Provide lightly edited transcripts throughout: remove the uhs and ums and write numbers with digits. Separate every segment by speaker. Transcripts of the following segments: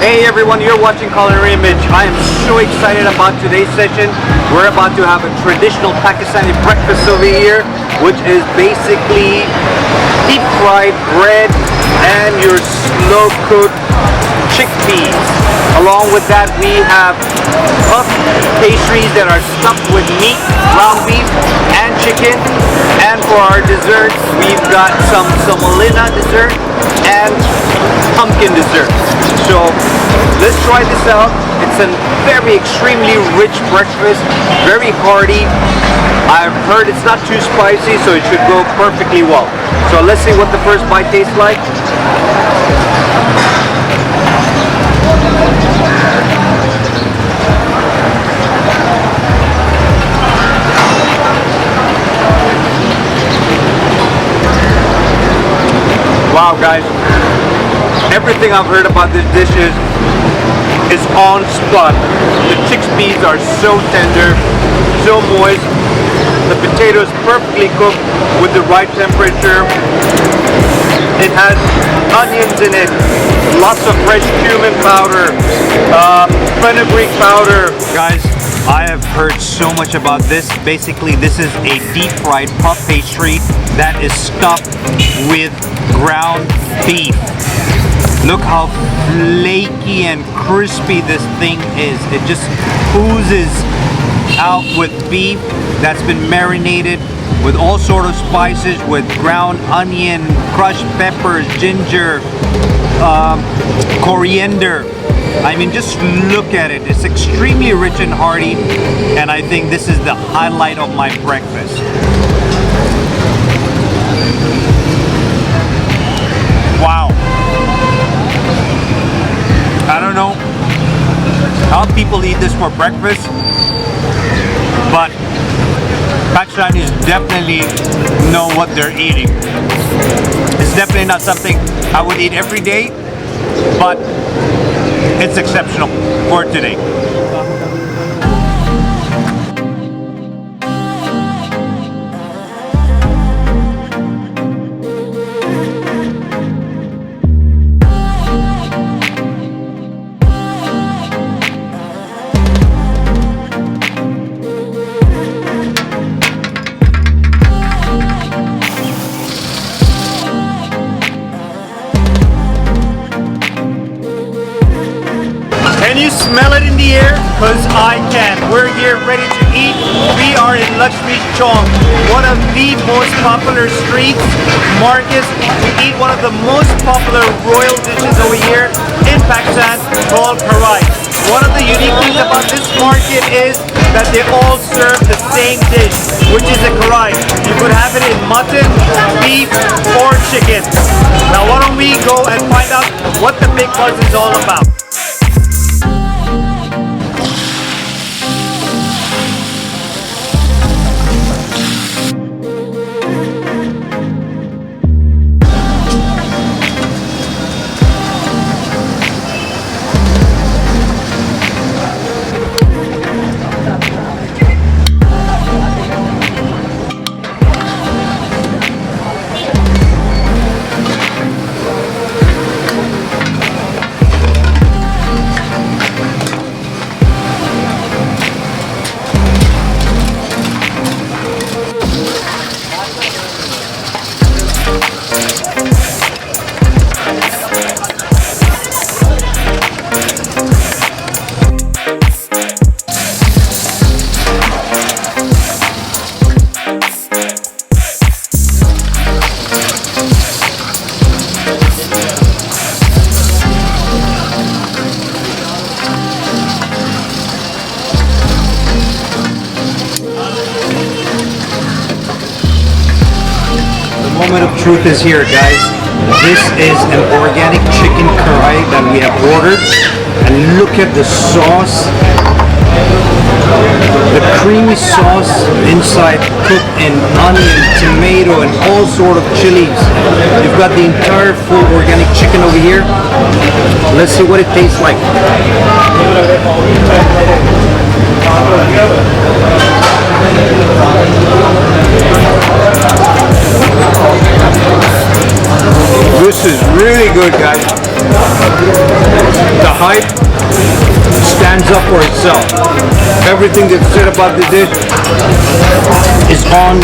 Speaker 1: Hey everyone, you're watching Culinary Image. I am so excited about today's session. We're about to have a traditional Pakistani breakfast over here, which is basically deep fried bread and your slow cooked chickpeas. Along with that, we have puff pastries that are stuffed with meat, ground beef, and chicken. And for our desserts, we've got some semolina dessert and pumpkin dessert. So let's try this out. It's a very extremely rich breakfast, very hearty. I've heard it's not too spicy, so it should go perfectly well. So let's see what the first bite tastes like. Wow guys, everything I've heard about this dish is on spot. The chickpeas are so tender, so moist. The potato is perfectly cooked with the right temperature. It has onions in it, lots of fresh cumin powder, fenugreek powder. Guys, I have heard so much about this. Basically, this is a deep fried puff pastry that is stuffed with ground beef. Look how flaky and crispy this thing is. It just oozes out with beef that's been marinated with all sort of spices, with ground onion, crushed peppers, ginger, coriander. I mean, just look at it. It's extremely rich and hearty, and I think this is the highlight of my breakfast. Wow. I don't know how people eat this for breakfast, but Pakistanis definitely know what they're eating. It's definitely not something I would eat every day, but it's exceptional for today. Can you smell it in the air? Because I can. We're here ready to eat. We are in Lakshmi Chowk, one of the most popular streets, markets, to eat one of the most popular royal dishes over here in Pakistan called karai. One of the unique things about this market is that they all serve the same dish, which is a karai. You could have it in mutton, beef, or chicken. Now why don't we go and find out what the big buzz is all about. Moment of truth is here, guys. This is an organic chicken karai that we have ordered, and look at the sauce, the creamy sauce inside, cooked in onion, tomato, and all sort of chilies. You've got the entire full organic chicken over here. Let's see what it tastes like. This is really good, guys. The hype Everything that's said about the dish is on.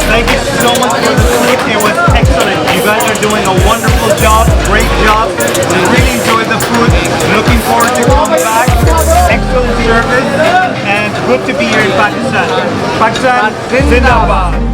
Speaker 2: Thank you so much for the food. It was excellent. You guys are doing a wonderful job. Great job. We really enjoyed the food. Looking forward to coming back. Excellent service and good to be here in Pakistan. Pakistan, Zindabad.